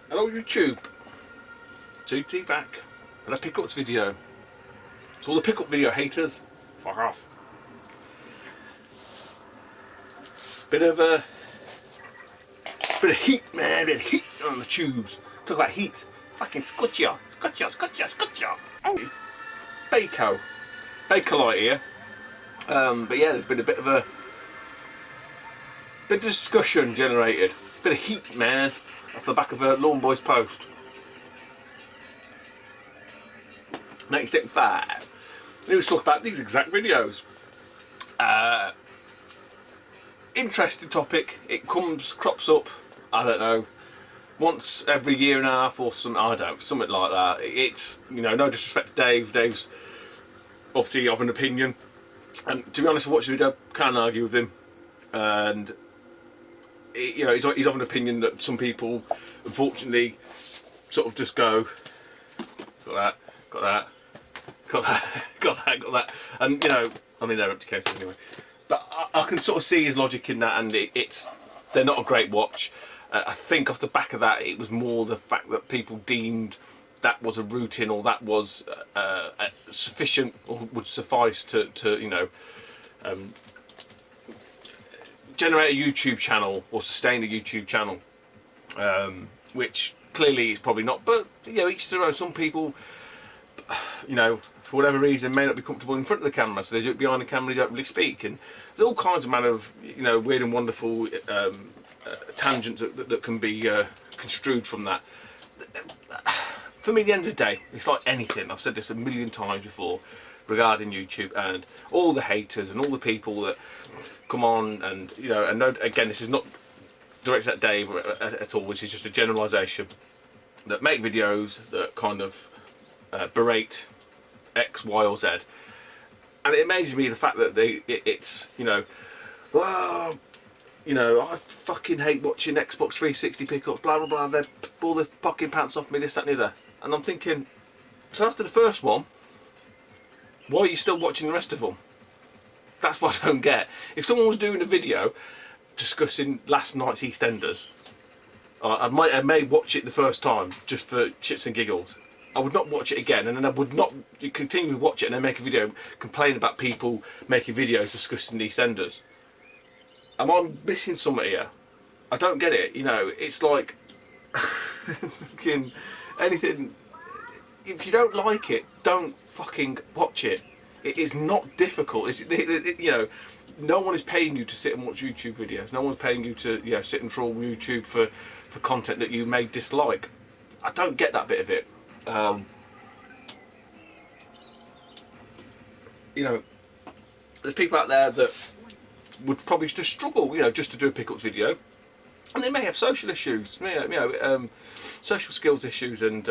Hello YouTube, 2T back with a pickups video. To all the pickup video haters, fuck off. Bit of heat, man, bit of heat on the tubes. Talk about heat, fucking scotcha. Bakelite here. But yeah, there's been a bit of discussion generated. Bit of heat, man, off the back of a Lawn Boys post. 1975. And he was talking about these exact videos. Interesting topic. It crops up, I don't know, once every year and a half or something, something like that. It's, you know, no disrespect to Dave. Dave's obviously of an opinion. And to be honest, I watched the video, can't argue with him. And, you know, he's of an opinion that some people, unfortunately, sort of just go, got that. And, you know, I mean, they're empty cases anyway. But I can sort of see his logic in that, and they're not a great watch. I think off the back of that, it was more the fact that people deemed that was a routine, or that was sufficient, or would suffice to you know, generate a YouTube channel or sustain a YouTube channel, which clearly is probably not. But you know, each to their own. Some people, you know, for whatever reason, may not be comfortable in front of the camera, so they do it behind the camera. They don't really speak, and there's all kinds of manner of, you know, weird and wonderful tangents that can be construed from that. For me, at the end of the day, it's like anything. I've said this a million times before regarding YouTube, and all the haters and all the people that come on, and you know, and again, this is not directed at Dave at all. This is just a generalisation, that make videos that kind of berate X, Y, or Z, and it amazes me the fact that it's you know, well, you know, I fucking hate watching Xbox 360 pickups, blah blah blah. They pull the fucking pants off me, this, that, and the other. And I'm thinking, so after the first one, why are you still watching the rest of them? That's what I don't get. If someone was doing a video discussing last night's EastEnders, I may watch it the first time just for shits and giggles. I would not watch it again, and then I would not continue to watch it and then make a video complaining about people making videos discussing EastEnders. Am I missing something here? I don't get it. You know, it's like fucking anything. If you don't like it, don't fucking watch it. It is not difficult. You know, no one is paying you to sit and watch YouTube videos. No one's paying you to, you know, sit and troll YouTube for content that you may dislike. I don't get that bit of it. You know, there's people out there that would probably just struggle, you know, just to do a pickups video, and they may have social issues, you know, social skills issues, and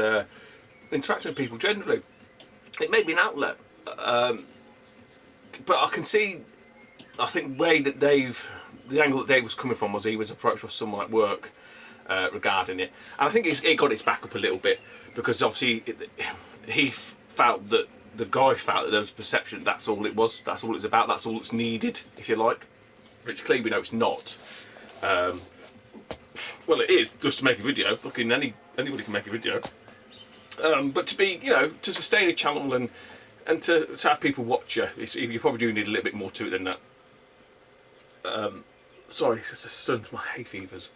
interacting with people generally. It may be an outlet, but I can see, I think the angle that Dave was coming from was he was approached with someone at work regarding it, and I think it got its back up a little bit, because obviously he felt that the guy felt that there was a perception that's all it was, that's all it's about, that's all it's needed, if you like, which clearly we know it's not. Well, it is just to make a video. Fucking anybody can make a video. But to be, you know, to sustain a channel and to have people watch you, you probably do need a little bit more to it than that. Sorry, it's just stunned, my hay fever's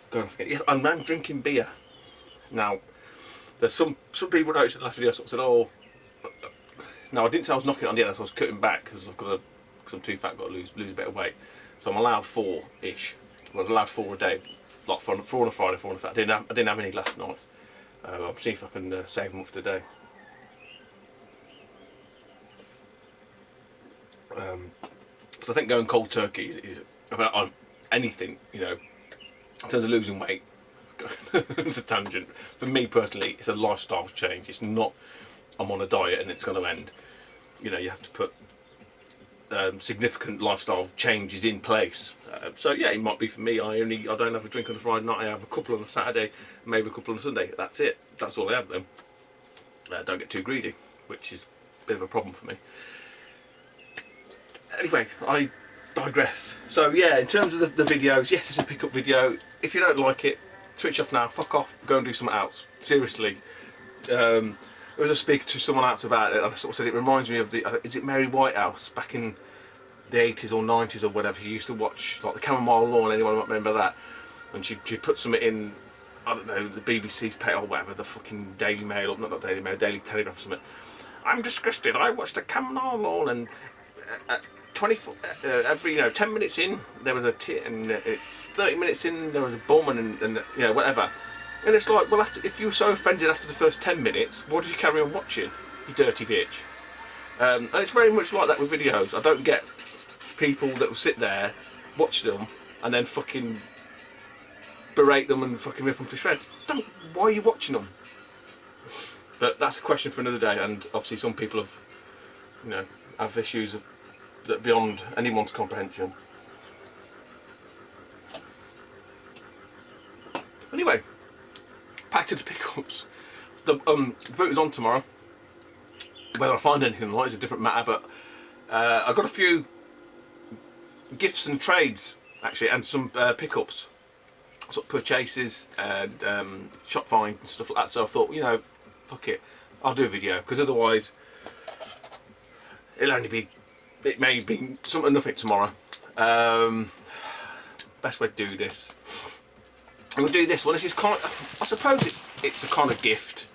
going. Yes, I'm drinking beer. Now, there's some people noticed in the last video sort of said, oh, no, I didn't say I was knocking it on the end, so I was cutting back because I'm too fat, got to lose a bit of weight. So I'm allowed 4-ish. I was allowed 4 a day, like 4 on a Friday, 4 on a Saturday. I didn't have any last night. I'll see if I can save them up for today. So I think going cold turkey is about anything, you know, in terms of losing weight. The tangent. For me personally, it's a lifestyle change. It's not I'm on a diet and it's going to end. You know, you have to put significant lifestyle changes in place. So yeah, it might be for me. I don't have a drink on a Friday night. I have a couple on a Saturday, maybe a couple on a Sunday. That's it. That's all I have then. Don't get too greedy, which is a bit of a problem for me. Anyway, I digress. So yeah, in terms of the videos, yes, it's a pickup video. If you don't like it, switch off now, fuck off, go and do something else. Seriously. I was just speaking to someone else about it, and I sort of said it reminds me of is it Mary Whitehouse back in the 80s or 90s or whatever? She used to watch like the Chamomile Lawn, anyone might remember that? And she'd put something in, I don't know, the BBC's page or whatever, the fucking Daily Mail, or not Daily Mail, Daily Telegraph or something. I'm disgusted, I watched the Chamomile Lawn, and at every 10 minutes in there was a tit, and 30 minutes in there was a bum, and whatever. And it's like, well, if you were so offended after the first 10 minutes, why did you carry on watching, you dirty bitch? And it's very much like that with videos. I don't get people that will sit there, watch them, and then fucking berate them and fucking rip them to shreds. Why are you watching them? But that's a question for another day, and obviously some people have issues that are beyond anyone's comprehension. Anyway, back to the pickups. The boot is on tomorrow. Whether I find anything or not is a different matter, but I got a few gifts and trades actually, and some pickups, sort of purchases and shop finds and stuff like that. So I thought, fuck it, I'll do a video, because otherwise it may be something nothing tomorrow. Best way to do this. And we'll do this one. This is kind of, I suppose it's a kind of gift,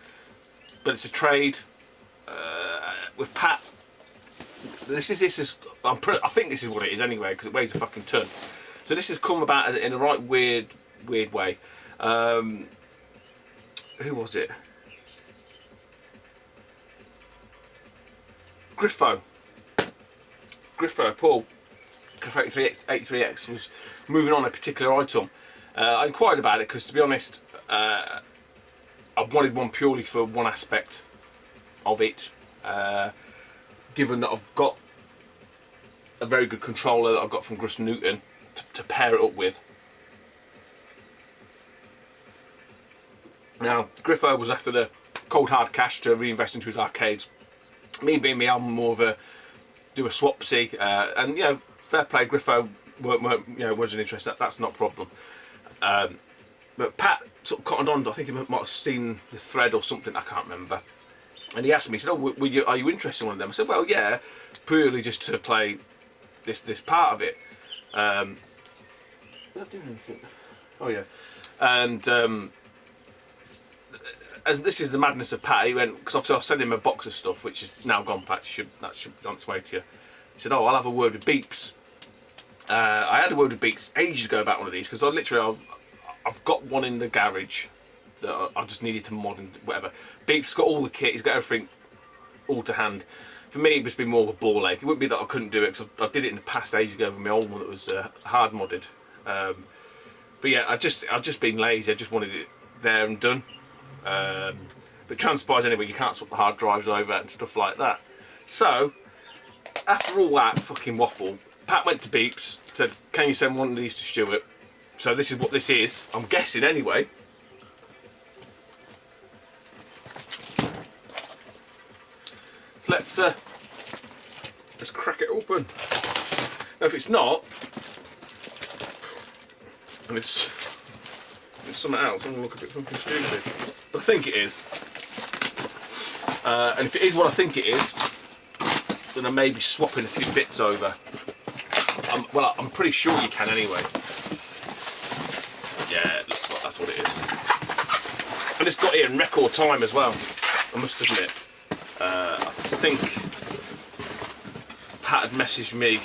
but it's a trade with Pat. I think this is what it is anyway, because it weighs a fucking ton. So this has come about in a right weird way. Who was it? Griffo, Paul, Griffo 83X was moving on a particular item. I inquired about it because, to be honest, I wanted one purely for one aspect of it. Given that I've got a very good controller that I've got from Gus Newton to pair it up with. Now, Griffo was after the cold hard cash to reinvest into his arcades. Me being me, I'm more of do a swapsy, and fair play, Griffo wasn't interested. That's not a problem. But Pat sort of cottoned on. I think he might have seen the thread or something. I can't remember. And he asked me, he said, "Oh, are you interested in one of them?" I said, "Well, yeah, purely just to play this part of it." Is that doing anything? Oh yeah. And as this is the madness of Pat, he went, because obviously I'll send him a box of stuff which is now gone. Pat, that should be on its way to you. He said, "Oh, I'll have a word with Beeps." I had a word with Beeps ages ago about one of these, because I've got one in the garage that I just needed to mod and whatever. Beeps got all the kit, he's got everything all to hand. For me, it must be more of a ball ache. It wouldn't be that I couldn't do it, because I did it in the past ages ago with my old one that was hard modded. But yeah, I've just been lazy. I just wanted it there and done. But transpires anyway, you can't swap the hard drives over and stuff like that. So after all that fucking waffle, Pat went to Beeps, said, "Can you send one of these to Stuart?" So this is what this is, I'm guessing anyway. So let's crack it open. Now if it's not, and it's something else, I'm gonna look a bit fucking stupid. But I think it is. And if it is what I think it is, then I may be swapping a few bits over. I'm pretty sure you can anyway. Yeah, it looks like that's what it is. And it's got here in record time as well, I must admit. I think Pat had messaged me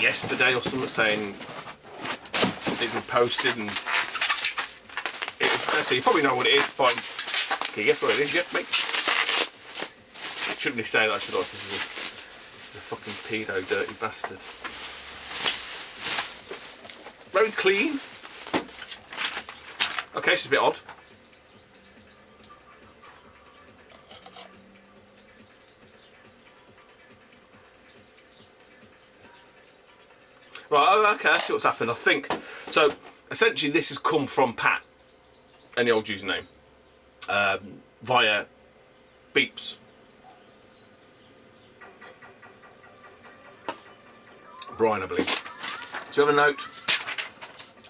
yesterday or something saying it's been posted, and so you probably know what it is. But can you guess what it is? Yep, mate. Shouldn't be saying that, should I? This is a fucking pedo, dirty bastard. Very clean. Okay, it's a bit odd. Right, okay, I see what's happened. I think so. Essentially, this has come from Pat, any old username, via Beeps. Brian, I believe. So you have a note.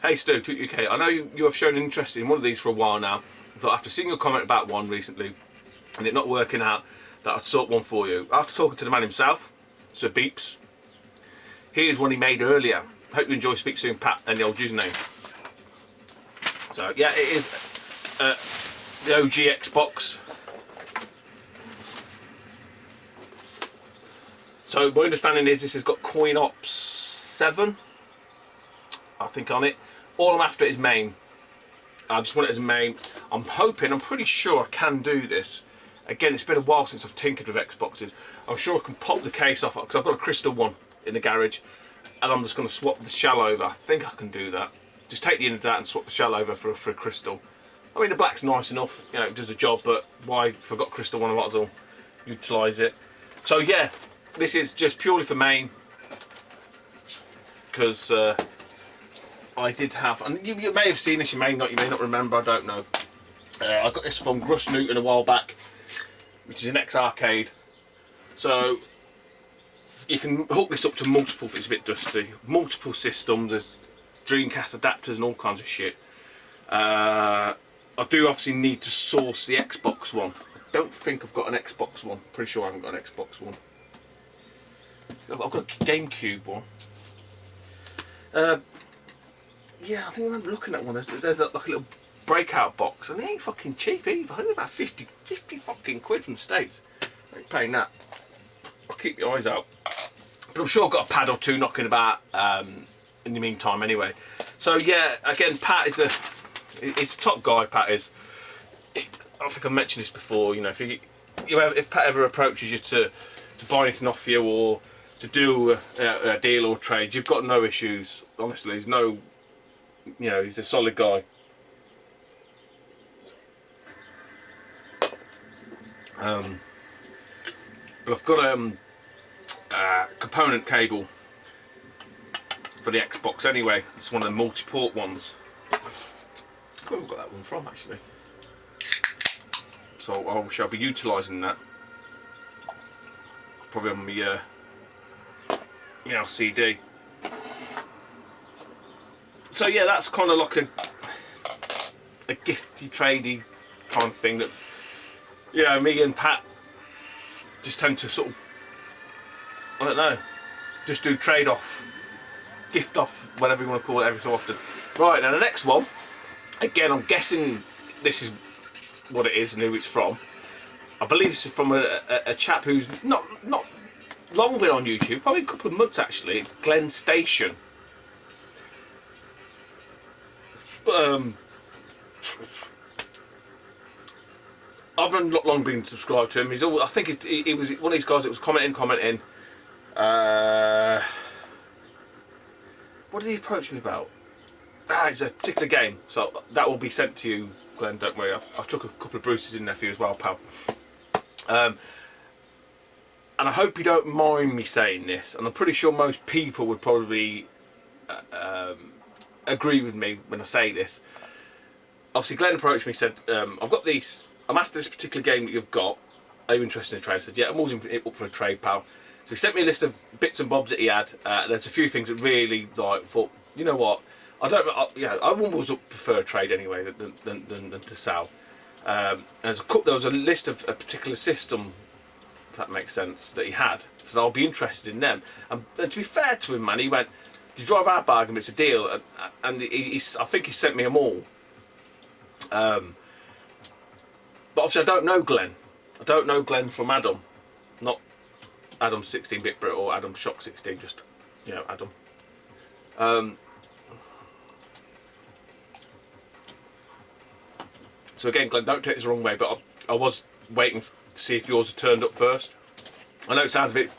Hey Stu, UK. I know you have shown interest in one of these for a while now. I thought after seeing your comment about one recently and it not working out, that I'd sort one for you. After talking to the man himself, Sir Beeps, here's one he made earlier. Hope you enjoy. Speak soon, Pat, and the old username. So yeah, it is the OG Xbox. So my understanding is this has got Coin Ops 7, I think, on it. All I'm after is MAME. I just want it as a MAME. I'm pretty sure I can do this. Again, it's been a while since I've tinkered with Xboxes. I'm sure I can pop the case off, because I've got a crystal one in the garage, and I'm just going to swap the shell over. I think I can do that. Just take the innards out and swap the shell over for a crystal. I mean, the black's nice enough, you know, it does the job, but why, if I've got crystal one, I might as well utilise it. So yeah, this is just purely for MAME, because I did have, and you may have seen this, you may not remember, I don't know. I got this from Gruss Newton a while back, which is an ex-arcade. So you can hook this up to multiple, if it's a bit dusty, multiple systems. There's Dreamcast adapters and all kinds of shit. I do obviously need to source the Xbox one. I don't think I've got an Xbox one. Pretty sure I haven't got an Xbox one. I've got a GameCube one. Yeah, I think I remember looking at one. There's like a little breakout box, and they ain't fucking cheap either. I think they're about 50 fucking quid from the States. I ain't paying that. I'll keep your eyes out. But I'm sure I've got a pad or two knocking about in the meantime anyway. So yeah, again, Pat is he's a top guy, Pat is. I think I've mentioned this before, you know, if Pat ever approaches you to buy anything off you or to do a deal or trade, you've got no issues. Honestly, there's no, you know, he's a solid guy. But I've got a component cable for the Xbox anyway. It's one of the multi-port ones. I can't remember where I got that one from actually. So I shall be utilising that. Probably on my LCD. So yeah, that's kind of like a gifty tradey kind of thing that, you know, me and Pat just tend to sort of, I don't know, just do trade off, gift off, whatever you want to call it, every so often. Right, now the next one, again, I'm guessing this is what it is and who it's from. I believe this is from a chap who's not long been on YouTube, probably a couple of months actually, Glenn Station. I've not long been subscribed to him. He's I think he was one of these guys that was commenting. What did he approach me about? It's a particular game, so that will be sent to you, Glenn. Don't worry. I've took a couple of Bruce's in there for you as well, pal. And I hope you don't mind me saying this, and I'm pretty sure most people would probably agree with me when I say this. Obviously, Glenn approached me, said, I've got these, I'm after this particular game that you've got. Are you interested in a trade? I said, yeah, I'm always up for a trade, pal. So he sent me a list of bits and bobs that he had. There's a few things that really, like, thought, you know what, I always prefer a trade anyway than to sell. There was a list of a particular system, if that makes sense, that he had. So I'll be interested in them. And to be fair to him, man, he went, you drive our bargain, it's a deal. And I think he sent me them all. But obviously I don't know Glenn. I don't know Glenn from Adam. Not Adam 16-bit Brit or Adam Shock 16, just, you know, Adam. So again, Glenn, don't take this the wrong way, but I was waiting to see if yours had turned up first. I know it sounds a bit...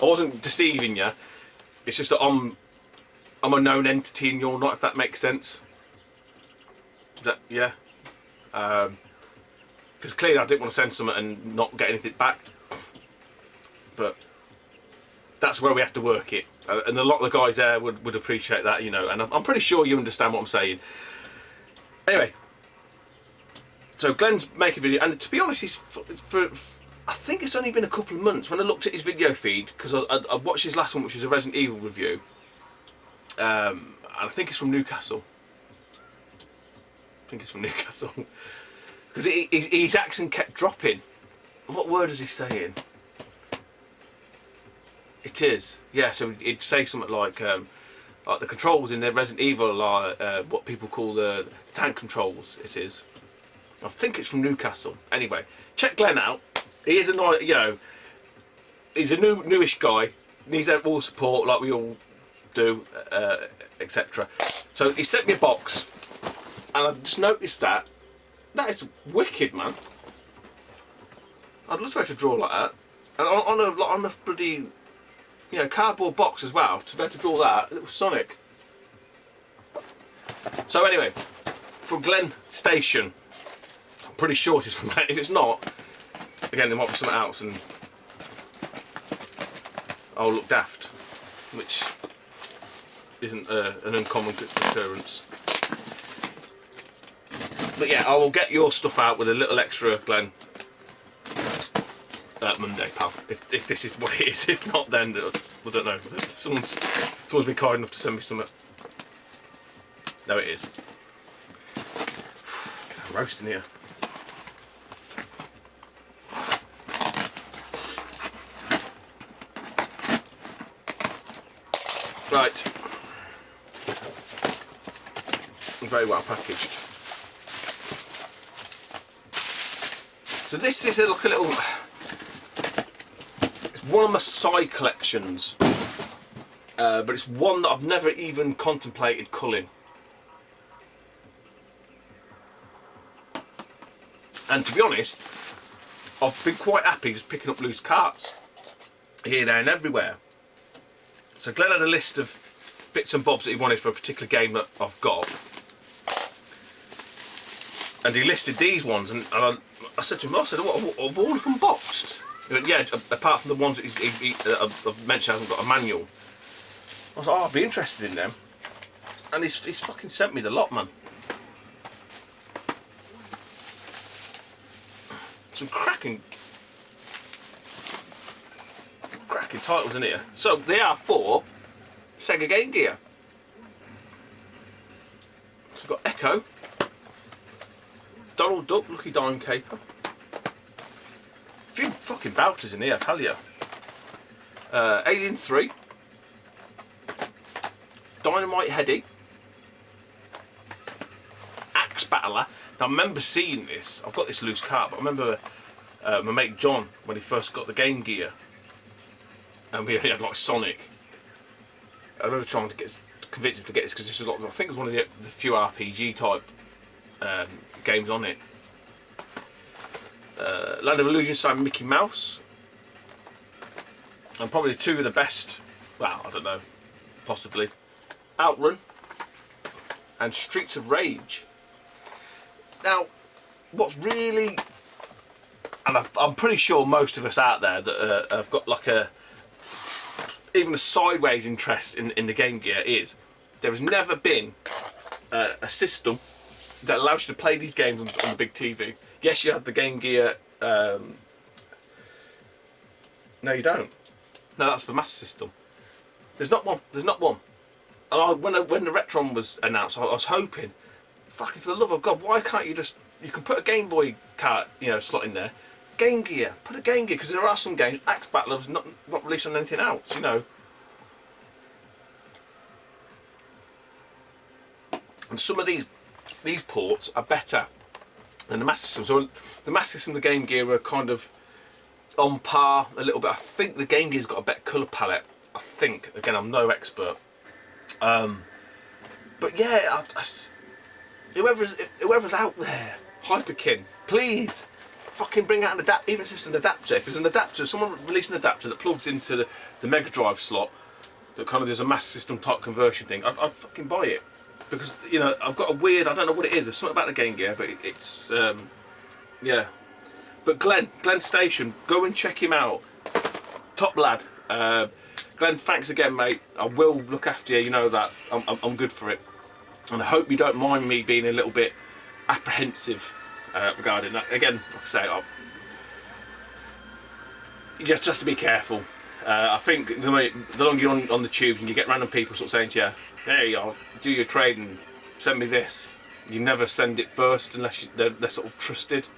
I wasn't deceiving you. It's just that I'm a known entity and you're not, if that makes sense. Is that, yeah? Because clearly I didn't want to send something and not get anything back. But that's where we have to work it. And a lot of the guys there would appreciate that, you know. And I'm pretty sure you understand what I'm saying. Anyway. So Glenn's making a video, and to be honest, he's I think it's only been a couple of months when I looked at his video feed, because I watched his last one, which was a Resident Evil review. And and I think it's from Newcastle. Because his accent kept dropping. What word is he saying? It is, yeah. So he'd say something like the controls in the Resident Evil are what people call the tank controls. It is. I think it's from Newcastle. Anyway, check Glenn out. He is a nice, you know, he's a newish guy. Needs all the support like we all do, etc. So he sent me a box, and I just noticed that is wicked, man. I'd love to be able to draw like that, and on a bloody, you know, cardboard box as well, to be able to draw that, a little Sonic. So anyway, from Glenn Station, I'm pretty sure it's from Glenn. If it's not, again, there might be something else and I'll look daft, which isn't an uncommon occurrence. But yeah, I will get your stuff out with a little extra, Glenn, Monday, pal. If this is what it is. If not, then I don't know. Someone's been kind enough to send me something. No, it is. I'm roasting here. Right. Very well packaged. So this is like a little. It's one of my side collections, but it's one that I've never even contemplated culling. And to be honest, I've been quite happy just picking up loose carts here, there, and everywhere. So Glenn had a list of bits and bobs that he wanted for a particular game that I've got, and he listed these ones, and I said to him, I said, what, have all of them boxed? He went, yeah, apart from the ones that I've mentioned hasn't got a manual. I was like, oh, I'd be interested in them. And he's fucking sent me the lot, man. Some cracking titles in here. So they are for Sega Game Gear. So we've got Echo, Donald Duck, Lucky Dime Caper. A few fucking bouters in here, I tell you. Alien 3, Dynamite Heady, Axe Battler. Now I remember seeing this. I've got this loose cart, but I remember my mate John, when he first got the Game Gear, and he had like Sonic. I remember trying to convince him to get this because this was like, I think it was one of the few RPG type games on it. Land of Illusion signed Mickey Mouse, and probably two of the best. Well, I don't know, possibly Outrun and Streets of Rage. Now, what's really, and I'm pretty sure most of us out there that have got like even a sideways interest in the Game Gear, is there has never been a system that allows you to play these games on the big TV. Yes, you have the Game Gear. No, you don't. No, that's the Master System. There's not one. There's not one. And when the Retron was announced, I was hoping, fucking for the love of God, why can't you just, you can put a Game Boy cart, slot in there. Game Gear, put a Game Gear, because there are some games. Axe Battler was not released on anything else, And some of these ports are better than the Master System. So the Master System and the Game Gear are kind of on par a little bit. I think the Game Gear's got a better colour palette. I think. Again, I'm no expert. But yeah, whoever's out there, Hyperkin, please fucking bring out even just an adapter. If there's an adapter, someone release an adapter that plugs into the Mega Drive slot, that kind of does a Master System type conversion thing, I'd fucking buy it. Because, I've got a weird, I don't know what it is, there's something about the Game Gear, but it's, yeah. But Glenn Station, go and check him out. Top lad. Glenn, thanks again, mate. I will look after you, you know that. I'm good for it. And I hope you don't mind me being a little bit apprehensive regarding that. Again, like I say, you just have to be careful. I think the longer you're on the tubes and you get random people sort of saying to you, hey, I'll do your trade and send me this. You never send it first unless they're sort of trusted.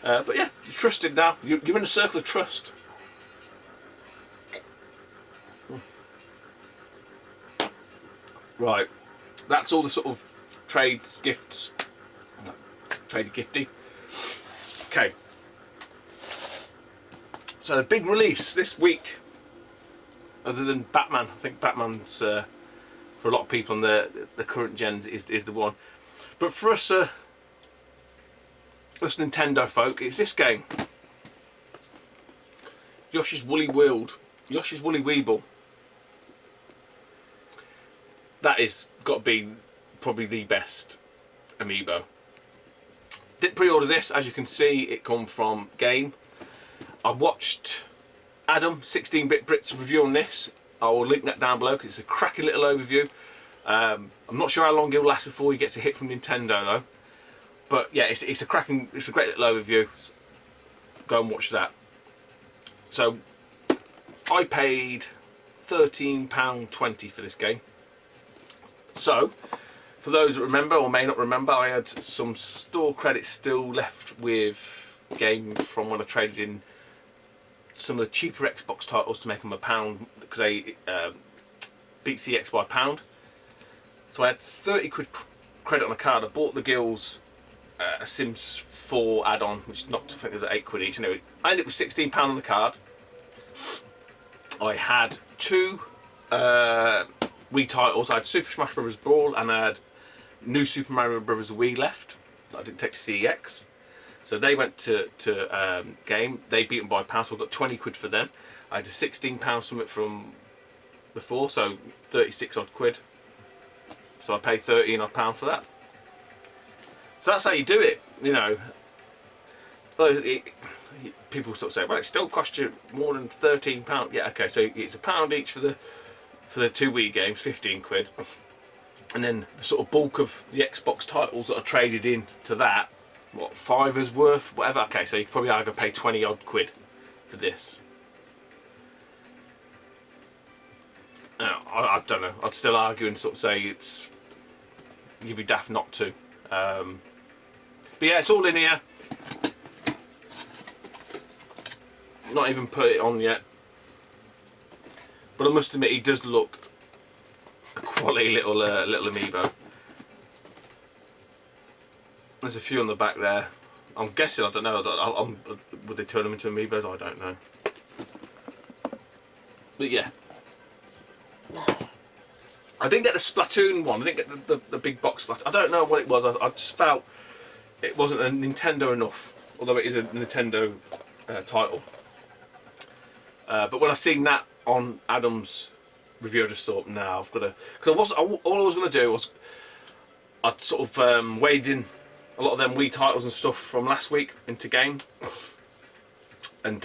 But yeah, you're trusted now. You're in a circle of trust. Right, that's all the sort of trades, gifts, trade gifty. Okay. So the big release this week, other than Batman, I think Batman's for a lot of people on the current gens is the one. But for us Nintendo folk, it's this game. Yoshi's Woolly World. Yoshi's Woolly Weeble. That is got to be probably the best amiibo. Didn't pre-order this, as you can see it come from Game. I watched Adam 16-bit Brits review on this. I will link that down below because it's a cracking little overview. I'm not sure how long it'll last before he gets a hit from Nintendo though. But yeah, it's a great little overview. Go and watch that. So I paid £13.20 for this game. So for those that remember or may not remember, I had some store credits still left with Game from when I traded in some of the cheaper Xbox titles to make them £1 because they beat CX by £1. So I had 30 quid credit on a card. I bought the Gills a Sims 4 add-on, which is not, I think it was 8 quid each. Anyway, I ended up with £16 on the card. I had two Wii titles. I had Super Smash Bros. Brawl and I had New Super Mario Bros. Wii left that I didn't take to CEX. So they went to Game. They beat them by £1, so I got 20 quid for them. I had a £16 something from before, so 36 odd quid. So I paid £13 odd for that. So that's how you do it, you know. People sort of say, well, it still cost you more than £13. Yeah, okay, so it's £1 each for the two Wii games, 15 quid. And then the sort of bulk of the Xbox titles that are traded in to that, what, £5's worth, whatever. Okay, so you could probably either pay 20 odd quid for this. Now, I don't know, I'd still argue and sort of say you'd be daft not to. But yeah, it's all in here. Not even put it on yet. But I must admit, he does look a quality little amiibo. There's a few on the back there. I'm guessing, I don't know, would they turn them into amiibos? I don't know. But yeah. I didn't get the Splatoon one, I didn't get the big box Splatoon. I don't know what it was, I just felt it wasn't a Nintendo enough, although it is a Nintendo title. But when I seen that on Adam's review, I just thought, nah, I've got to... Because all I was going to do was... I'd sort of weighed in a lot of them Wii titles and stuff from last week into Game. And...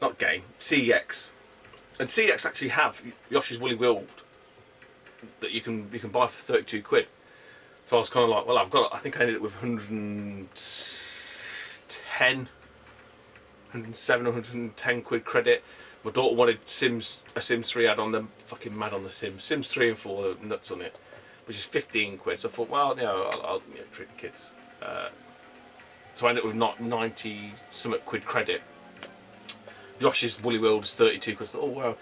not Game, CEX. And CEX actually have Yoshi's Woolly World that you can buy for 32 quid. So I was kind of like, well, I think I ended up with 107, 110 quid credit. My daughter wanted a Sims 3 add-on, them fucking mad on the Sims. Sims 3 and 4 are nuts on it, which is 15 quid. So I thought, well, you know, I'll treat the kids. So I ended up with not 90 something quid credit. Yoshi's Woolly World is 32 quid. Oh wow.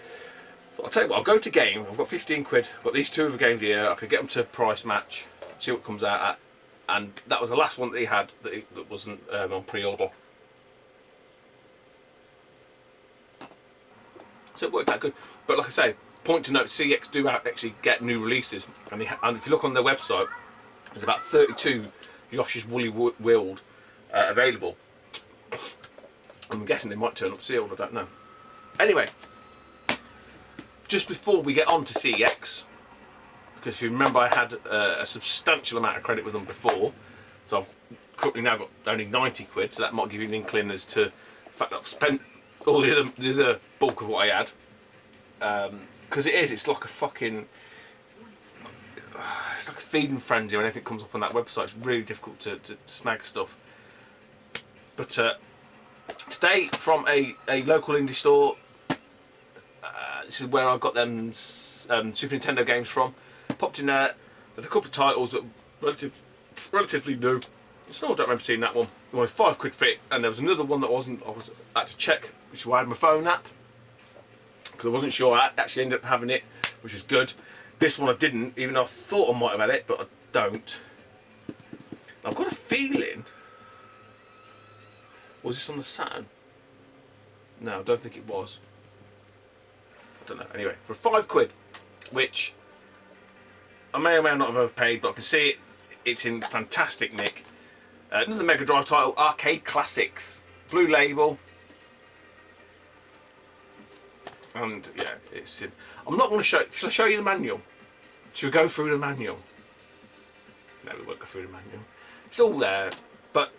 So I'll tell you what, I'll go to Game. I've got 15 quid. I've got these two other games here. I could get them to price match, see what comes out at. And that was the last one that he had that wasn't on pre-order. So it worked out good. But like I say, point to note, CX do actually get new releases. And if you look on their website, there's about 32 Yoshi's Woolly World available. I'm guessing they might turn up sealed, I don't know. Anyway, just before we get on to CX, because if you remember I had a substantial amount of credit with them before, so I've currently now got only 90 quid, so that might give you an inkling as to the fact that I've spent all the other bulk of what I had. Because it's like a fucking... It's like a feeding frenzy when anything comes up on that website. It's really difficult to snag stuff. But Today, from a local indie store, this is where I got them Super Nintendo games from. Popped in there, there's a couple of titles that were relatively new. I still don't remember seeing that one. It was £5 fit, and there was another one that I had to check, which is why I had my phone app, because I wasn't sure. I actually ended up having it, which was good. This one I didn't, even though I thought I might have had it, but I don't. I've got a feeling. Was this on the Saturn? No, I don't think it was. I don't know. Anyway, for £5, which I may or may not have overpaid, but I can see it's in fantastic nick. Another Mega Drive title, Arcade Classics, Blue Label, and yeah, it's in. I'm not going to show. Shall I show you the manual? Should we go through the manual? No, we won't go through the manual. It's all there, but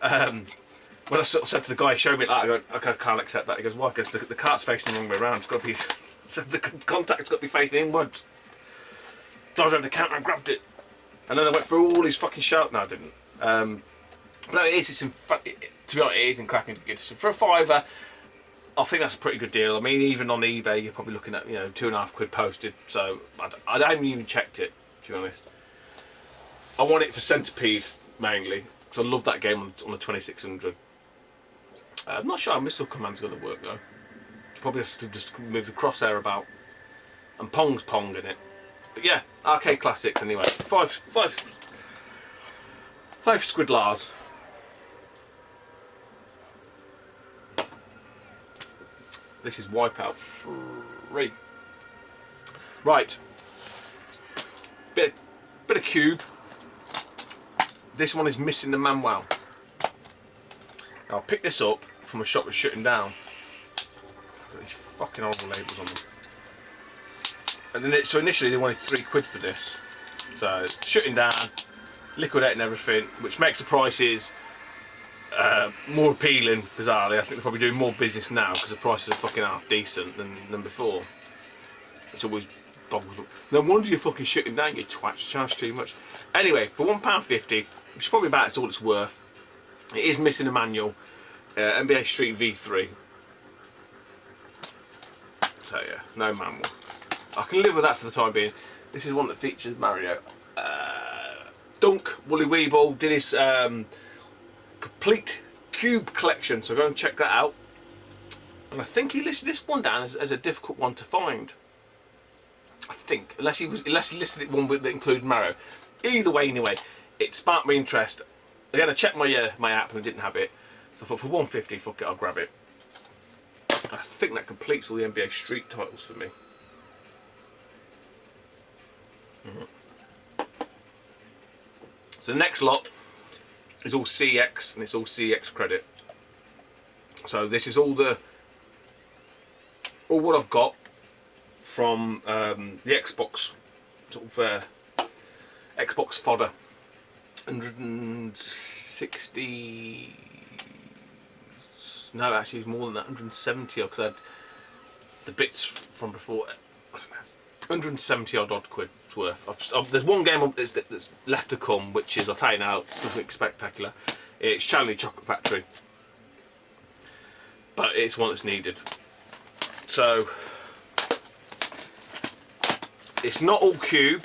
when I sort of said to the guy, show me that, I can't accept that. He goes, why? Because the cart's facing the wrong way around. It's got to be. So the contact's got to be facing inwards. Dived over the counter and grabbed it, and then I went through all his fucking shelf. No, I didn't. But no, it is. It's in. To be honest, it is in cracking condition. For a £5, I think that's a pretty good deal. I mean, even on eBay, you're probably looking at £2.50 posted. So I haven't even checked it, to be honest. I want it for Centipede mainly because I love that game on the 2600. I'm not sure how missile command's going to work though. Probably have to just move the crosshair about, and Pong's Pong in it. But yeah, Arcade Classics anyway. Five squidlars. This is Wipeout 3. Right. Bit of cube. This one is missing the manual. Now I picked this up from a shop that's shutting down. Got these fucking horrible labels on them. And then so initially they wanted £3 for this. So it's shutting down, liquidating everything, which makes the prices more appealing, bizarrely. I think they're probably doing more business now because the prices are fucking half decent than before. It's always boggles up. No wonder you're fucking shutting down, you twats, charge too much. Anyway, for £1.50, which is probably about all it's worth, it is missing a manual. NBA Street V3. So yeah, no manual. I can live with that for the time being. This is one that features Mario. Dunk, Wooly Weeble did his complete cube collection, so go and check that out. And I think he listed this one down as a difficult one to find. I think, unless he listed it one that included Mario. Either way, anyway, it sparked my interest. Again, I checked my app and I didn't have it, so I thought for £1.50, fuck it, I'll grab it. I think that completes all the NBA Street titles for me. So the next lot is all CX, and it's all CX credit. So this is all what I've got from the Xbox sort of Xbox fodder. 160. No, actually, it's more than that. 170 because I had the bits from before. I don't know. 170 odd quid's worth. There's one game that's left to come, which is, I'll tell you now, it's nothing spectacular. It's Charlie Chocolate Factory, but it's one that's needed. So it's not all cube.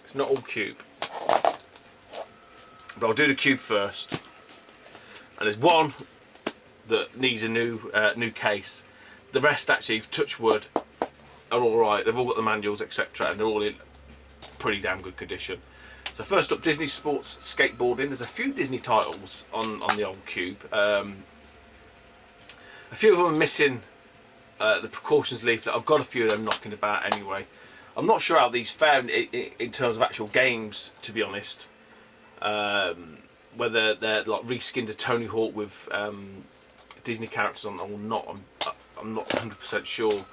It's not all cube, but I'll do the cube first. And there's one that needs a new case. The rest, actually, touch wood, are all right. They've all got the manuals, etc., and they're all in pretty damn good condition. So first up, Disney Sports Skateboarding. There's a few Disney titles on the old cube. A few of them are missing the precautions leaflet. I've got a few of them knocking about anyway. I'm not sure how these fare in terms of actual games, to be honest. Whether they're like reskinned to Tony Hawk with Disney characters on or not, I'm not 100% sure.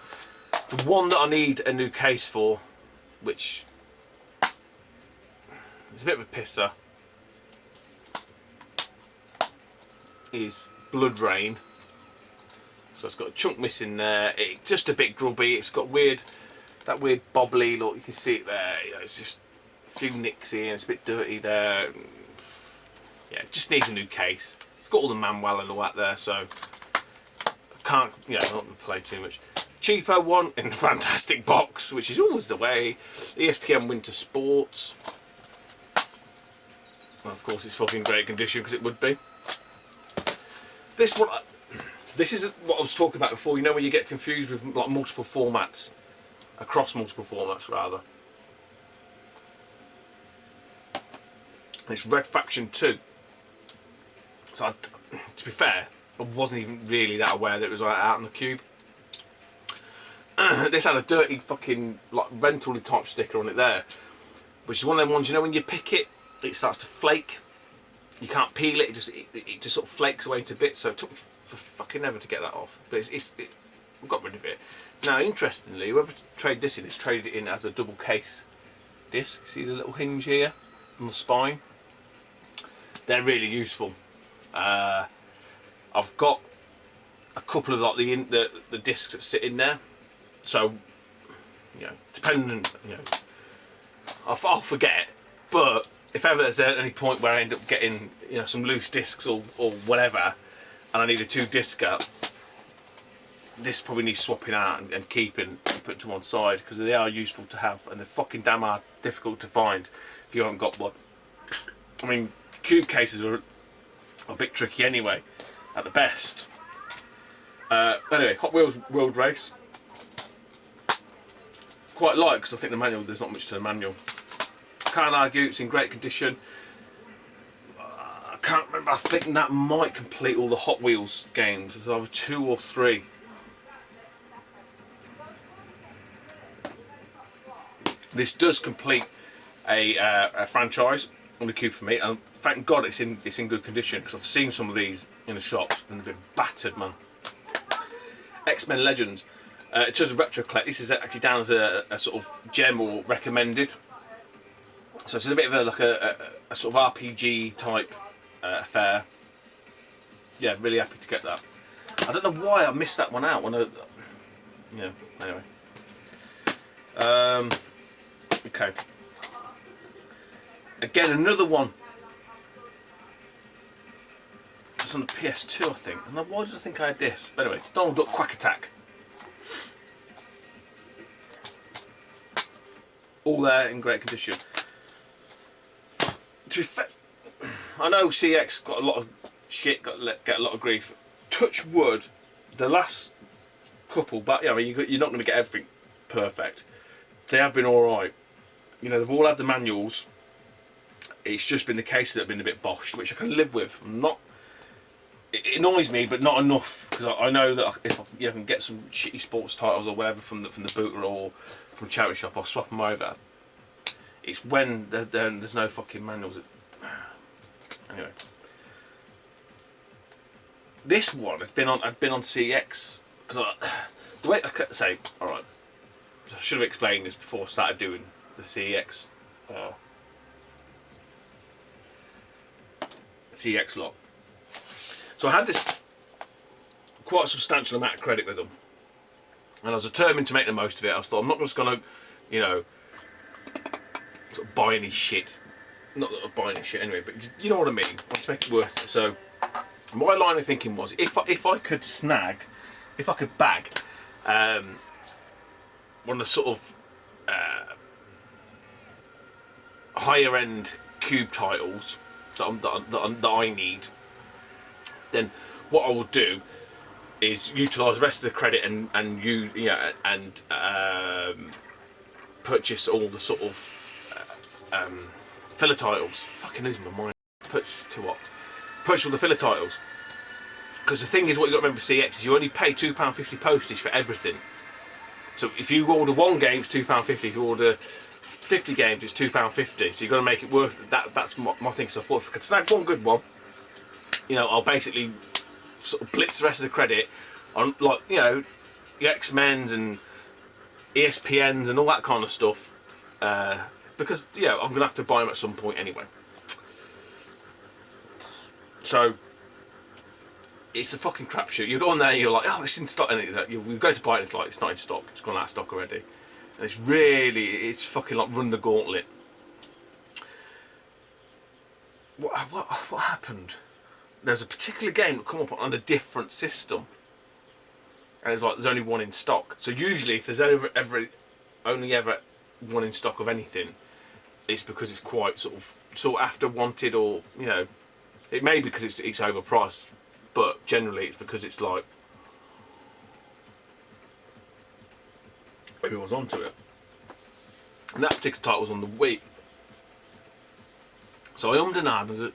The one that I need a new case for, which is a bit of a pisser, is Blood Rain. So it's got a chunk missing there. It's just a bit grubby. It's got that weird bobbly look. You can see it there. You know, it's just a few nicks here. It's a bit dirty there. yeah, it just needs a new case. It's got all the manual and all that there, so I can't, you know, not going to play too much. Cheaper one in a fantastic box, which is always the way. ESPN Winter Sports. Well, of course, it's fucking great condition because it would be. This one, this is what I was talking about before. You know, when you get confused with like multiple formats, across multiple formats rather. It's Red Faction 2. So, to be fair, I wasn't even really that aware that it was like out in the cube. This had a dirty fucking like rental type sticker on it there, which is one of them ones, you know, when you pick it, it starts to flake. You can't peel it; it just sort of flakes away into bits. So it took me fucking ever to get that off. But we got rid of it. Now, interestingly, whoever traded this in has traded it in as a double case disc. See the little hinge here on the spine? They're really useful. I've got a couple of like the discs that sit in there. So, you know, depending, you know, I'll forget. But if ever there's at any point where I end up getting, you know, some loose discs or whatever, and I need a 2-discer, this probably needs swapping out and keeping and put to one side, because they are useful to have, and they're fucking damn hard difficult to find if you haven't got one. I mean, cube cases are a bit tricky anyway, at the best. Anyway, Hot Wheels World Race. Quite like, because I think the manual, there's not much to the manual. Can't argue, it's in great condition. I can't remember, I think that might complete all the Hot Wheels games. There's either 2 or 3. This does complete a franchise on the cube for me, and thank God it's in good condition, because I've seen some of these in the shops and they've been battered, man. X-Men Legends. In terms of retro collect, this is actually down as a sort of gem or recommended. So it's a bit of a sort of RPG type affair. Yeah, really happy to get that. I don't know why I missed that one out when I, yeah, anyway. Okay. Again, another one. It's on the PS2, I think. And why did I think I had this? But anyway, Donald Duck Quack Attack. All there in great condition. To be fair, I know CX got a lot of shit, get a lot of grief. Touch wood, the last couple, but yeah, I mean, you're not going to get everything perfect. They have been all right. You know, they've all had the manuals. It's just been the cases that have been a bit boshed, which I can live with. It annoys me, but not enough, because I know that if I can get some shitty sports titles or whatever from the booter or from a charity shop, I'll swap them over. It's when there's no fucking manuals. Anyway, this one has been on. I've been on CX because the way I say, all right, I should have explained this before I started doing the CX. CX lot. So I had this quite a substantial amount of credit with them, and I was determined to make the most of it. I thought, I'm not just going to, you know, sort of buy any shit. Not that I buy any shit anyway, but you know what I mean. I want to make it worth it. So my line of thinking was, if I could bag one of the sort of higher end cube titles that I need, then what I will do is utilise the rest of the credit and use, yeah, and purchase all the sort of filler titles. Fucking losing my mind. Purchase all the filler titles. Because the thing is, what you got to remember, CX is you only pay £2.50 postage for everything. So if you order 1 game, it's £2.50. If you order 50 games, it's £2.50. So you've got to make it worth it. That's my thing. So I thought if I could snag one good one, you know, I'll basically sort of blitz the rest of the credit on, like, you know, your X-Men's and ESPN's and all that kind of stuff. Because, you know, I'm going to have to buy them at some point anyway. So it's a fucking crapshoot. You go on there and you're like, oh, it's in stock, and you go to buy it, and it's like, it's not in stock, it's gone out of stock already. And it's fucking like run the gauntlet. what happened? There's a particular game that come up on a different system, and it's like there's only one in stock. So usually, if there's only ever one in stock of anything, it's because it's quite sort of sought after, wanted, or it may be because it's overpriced, but generally it's because it's like everyone's onto it. And that particular title was on the Wii. So I ummed and ahed, and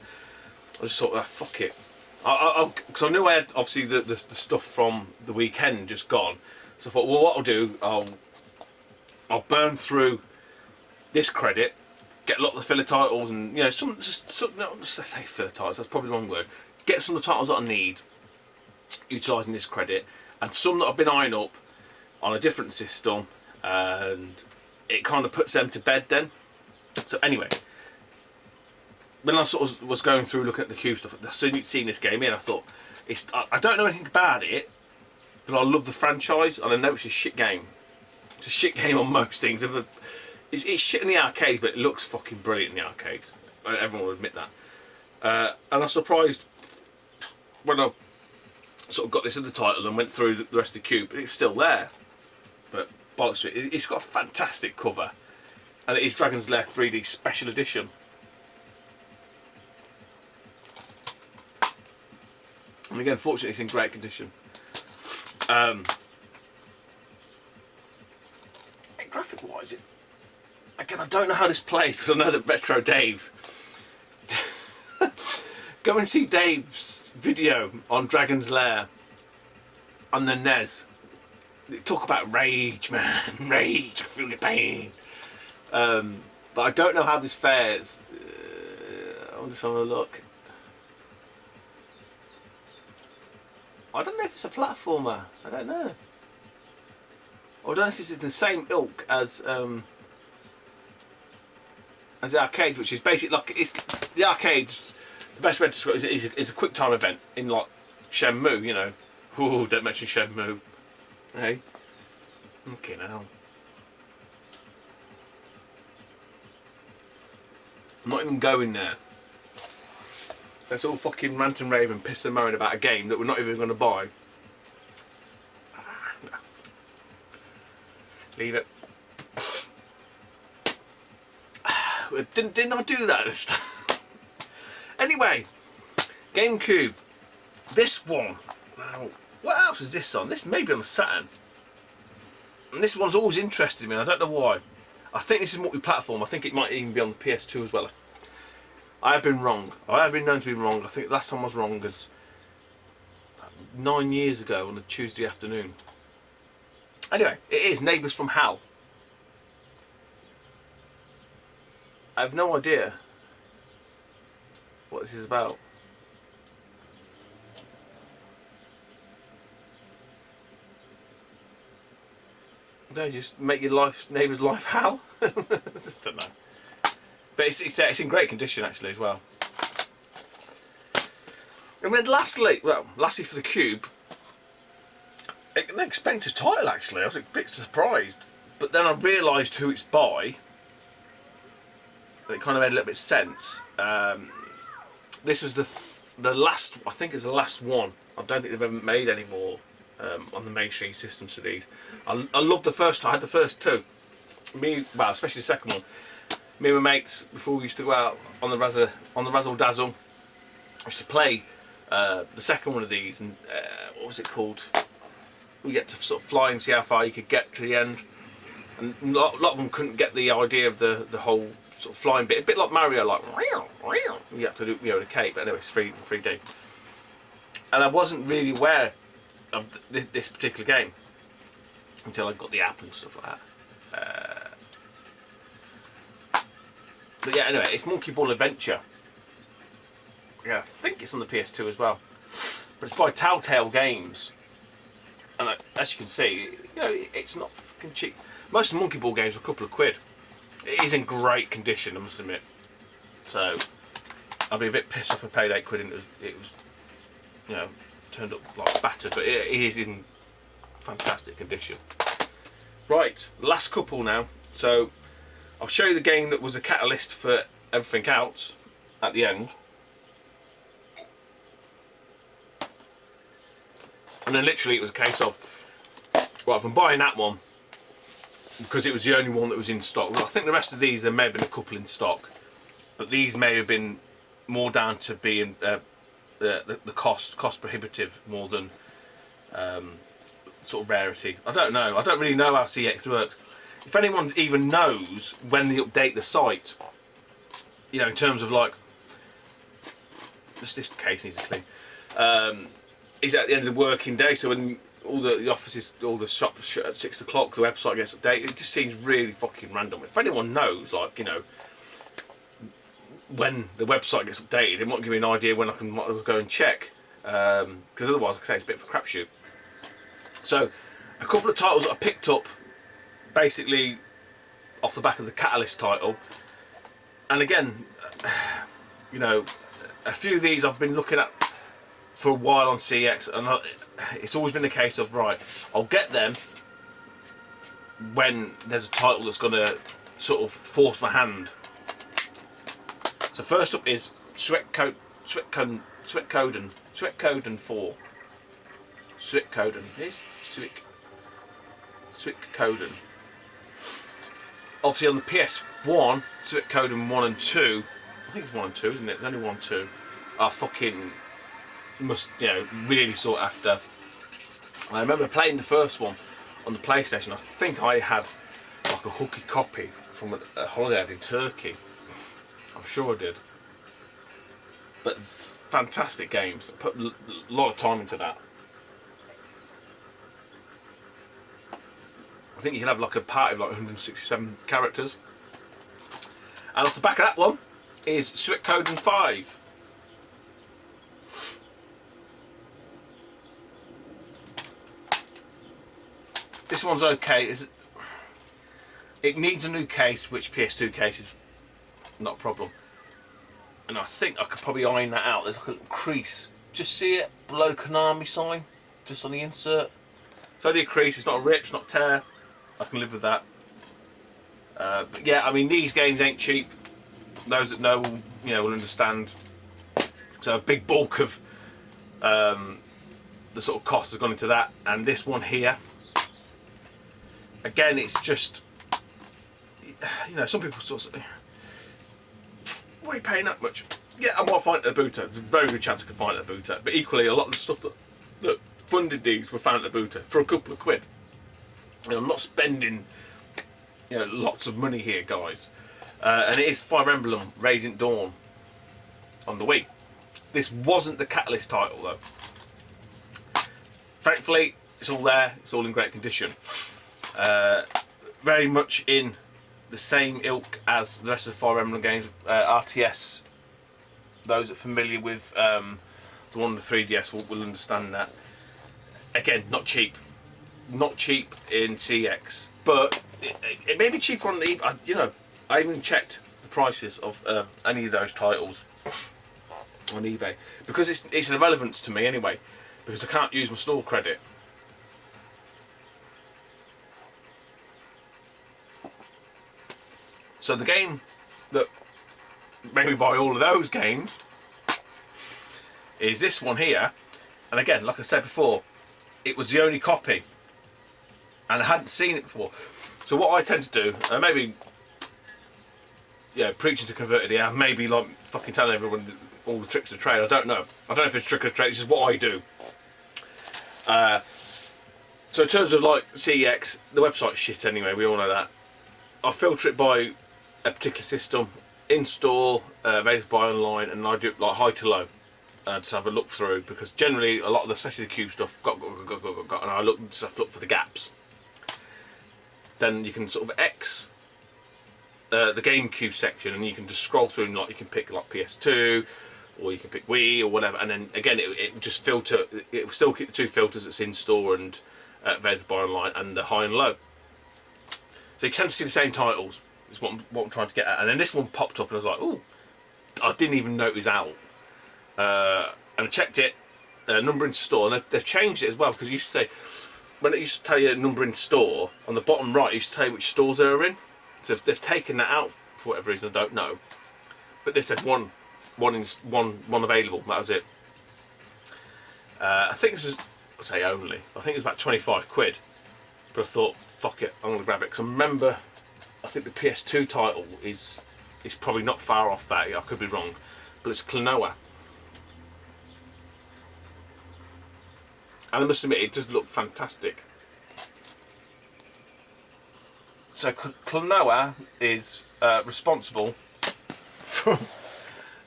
I just thought, fuck it. Because I knew I had obviously the stuff from the weekend just gone. So I thought, well, what I'll do, I'll burn through this credit, get a lot of the filler titles, and no, let's say filler titles, that's probably the wrong word. Get some of the titles that I need, utilising this credit, and some that I've been eyeing up on a different system, and it kind of puts them to bed then. So anyway, when I sort of was going through looking at the Cube stuff, I've seen this game in, I thought, I don't know anything about it, but I love the franchise, and I know it's a shit game. It's a shit game on most things. It's shit in the arcades, but it looks fucking brilliant in the arcades. Everyone will admit that. And I was surprised when I sort of got this in the title and went through the rest of the Cube, it's still there. But bollocks to it, it's got a fantastic cover, and it is Dragon's Lair 3D Special Edition. And again, fortunately, it's in great condition. Graphic-wise, again, I don't know how this plays, because I know that Retro Dave. Go and see Dave's video on Dragon's Lair on the NES. Talk about rage, man. Rage, I feel your pain. But I don't know how this fares. I'm just having a look. I don't know if it's a platformer. I don't know. I don't know if it's in the same ilk as the arcades, which is basically like the arcades. The best way to describe it is a quick time event in like Shenmue. Ooh, don't mention Shenmue. Hey, okay now. I'm not even going there. Let's all fucking rant and rave and piss and moan about a game that we're not even going to buy. No. Leave it. Didn't I do that this time? Anyway, GameCube. This one. Now, what else is this on? This may be on the Saturn. And this one's always interested me, and I don't know why. I think this is multi-platform. I think it might even be on the PS2 as well. I have been wrong. I have been known to be wrong. I think the last time I was wrong was 9 years ago on a Tuesday afternoon. Anyway, it is Neighbours from Hell. I have no idea what this is about. Don't just make your neighbour's life hell? I don't know. But it's in great condition actually as well. And then lastly for the Cube, an expensive title actually. I was a bit surprised, but then I realised who it's by. It kind of made a little bit of sense. This was the last. I think it's the last one. I don't think they've ever made any more on the mainstream systems for these. I love the first. I had the first two. Especially the second one. Me and my mates, before we used to go out on the Razzle Dazzle, I used to play the second one of these, and what was it called? We get to sort of fly and see how far you could get to the end, and a lot of them couldn't get the idea of the whole sort of flying bit. A bit like Mario, like you have to do the cape, but anyway, it's 3D. And I wasn't really aware of this particular game until I got the app and stuff like that. But yeah, anyway, it's Monkey Ball Adventure. Yeah, I think it's on the PS2 as well. But it's by Telltale Games. And as you can see, it's not fucking cheap. Most of the Monkey Ball games are a couple of quid. It is in great condition, I must admit. So, I'll be a bit pissed off I paid £8 and it was turned up like battered. But it is in fantastic condition. Right, last couple now. So, I'll show you the game that was a catalyst for everything else at the end. And then literally it was a case of, right, if I'm buying that one, because it was the only one that was in stock. Well, I think the rest of these, there may have been a couple in stock, but these may have been more down to being the cost prohibitive more than sort of rarity. I don't know. I don't really know how CX works. If anyone even knows when they update the site, you know, in terms of like, this case needs to clean. Is at the end of the working day, so when all the offices, all the shops shut at 6 o'clock, the website gets updated. It just seems really fucking random. If anyone knows, like, you know, when the website gets updated, it might give me an idea when I can go and check. Because otherwise, like I say, it's a bit of a crapshoot. So, a couple of titles that I picked up, basically off the back of the Catalyst title. And again, you know, a few of these I've been looking at for a while on CX, and it's always been the case of, right, I'll get them when there's a title that's going to sort of force my hand. So first up is Suikoden 4. Suikoden. Here's Suikoden. Obviously on the PS1, Suikoden 1 and 2, I think it's 1 and 2, isn't it? There's only 1 and 2, are fucking, must, you know, really sought after. I remember playing the first one on the PlayStation. I think I had like a hooky copy from a holiday I had in Turkey. I'm sure I did. But fantastic games. I put a lot of time into that. I think you can have like a party of like 167 characters. And off the back of that one is Suikoden 5. This one's okay. It needs a new case, which PS2 case is not a problem. And I think I could probably iron that out. There's like a little crease. Just see it below Konami sign, just on the insert. It's only a crease. It's not a rip. It's not a tear. I can live with that. But yeah, I mean, these games ain't cheap. Those that know, you know, will understand. So a big bulk of the sort of cost has gone into that, and this one here. Again, it's just, you know, some people sort of say, why are you paying that much? Yeah, I might find it at a booter. There's a very good chance I can find it at a booter. But equally, a lot of the stuff that funded these were found at a booter for a couple of quid. You know, I'm not spending, you know, lots of money here, guys. And it is Fire Emblem Radiant Dawn on the Wii. This wasn't the Catalyst title, though. Thankfully, it's all there. It's all in great condition. Very much in the same ilk as the rest of the Fire Emblem games. RTS, those that are familiar with the one on the 3DS will understand that. Again, not cheap. Not cheap in CX, but it may be cheaper on eBay. You know, I even checked the prices of any of those titles on eBay, because it's an irrelevance to me anyway, because I can't use my store credit. So the game that made me buy all of those games is this one here. And again, like I said before, it was the only copy, and I hadn't seen it before. So what I tend to do, and maybe, yeah, preaching to converted here, maybe like fucking telling everyone all the tricks of the trade. I don't know. I don't know if it's a trick of the trade. This is what I do. So in terms of like CEX, the website's shit anyway. We all know that. I filter it by a particular system, in store, ready to buy online, and I do it like high to low. To have a look through, because generally a lot of the, especially the cube stuff, got, and I look for the gaps. Then you can sort of X the GameCube section, and you can just scroll through, and like you can pick like PS2, or you can pick Wii or whatever, and then again it just filter. It will still keep the two filters that's in store and ready to buy online, and the high and low. So you tend to see the same titles. Is what I'm trying to get at. And then this one popped up, and I was like, "Ooh!" I didn't even know it was out. And I checked it, number in store, and they've changed it as well, because it used to say, when it used to tell you number in store, on the bottom right it used to tell you which stores they were in. So they've taken that out for whatever reason, I don't know. But they said one available, that was it. I think this is say only, I think it was about 25 quid. But I thought, fuck it, I'm going to grab it. Because I remember, I think the PS2 title is probably not far off that. I could be wrong. But it's Klonoa. And I must admit, it does look fantastic. So Klonoa is responsible for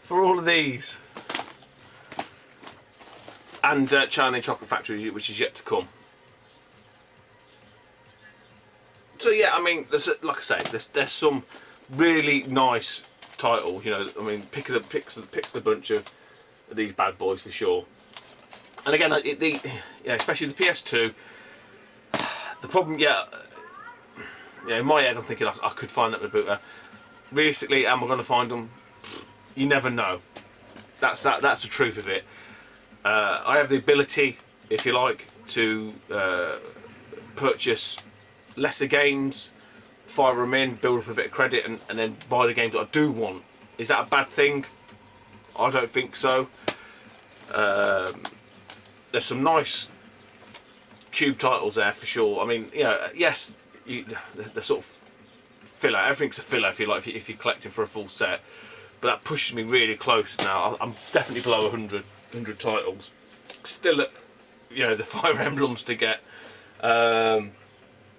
all of these. And Charlie and Chocolate Factory, which is yet to come. So yeah, I mean, like I say, there's some really nice titles. You know, I mean, picks the bunch of these bad boys for sure. And again, especially the PS2. The problem, in my head, I'm thinking I could find that rebooter. Realistically, am I going to find them? You never know. That's the truth of it. I have the ability, if you like, to purchase lesser games, fire them in, build up a bit of credit, and then buy the games that I do want. Is that a bad thing? I don't think so. There's some nice Cube titles there for sure. I mean, yes, they're sort of filler. Everything's a filler if you like, if you're collecting for a full set. But that pushes me really close now. I'm definitely below 100 titles. Still at, the Fire Emblems to get.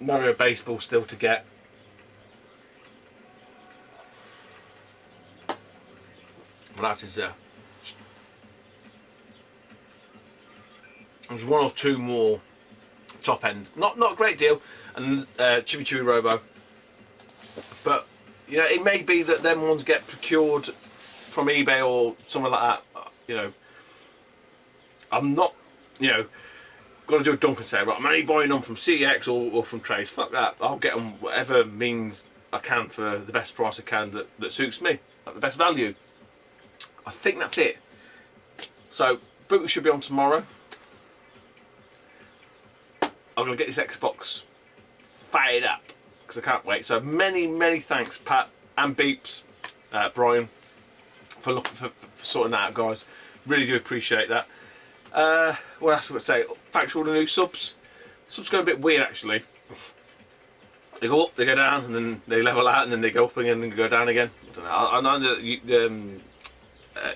Mario Baseball still to get. What else is there? There's one or two more top end. Not a great deal. And Chibi Chibi Robo. But it may be that them ones get procured from eBay or something like that. I'm not, got to do a dump and say, right, I'm only buying them from CX or from Trace. Fuck that. I'll get them whatever means I can for the best price I can that suits me at the best value. I think that's it. So booter should be on tomorrow. I'm going to get this Xbox fired up because I can't wait. So many thanks, Pat and Beeps, Brian, for sorting that out, guys. Really do appreciate that. What else would I say? Thanks for all the new subs. Subs going a bit weird actually. They go up, they go down, and then they level out, and then they go up again, and then go down again. I don't know. I know that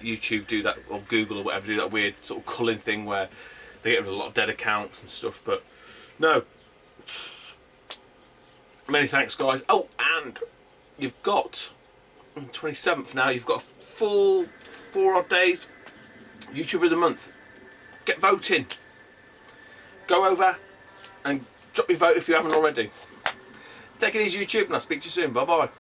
YouTube do that, or Google or whatever do that weird sort of culling thing where they get rid of a lot of dead accounts and stuff. But no. Many thanks, guys. Oh, and you've got on the 27th now. You've got a full 4 odd days. YouTuber of the month. Get voting. Go over and drop your vote if you haven't already. Take it easy, YouTube, and I'll speak to you soon. Bye bye.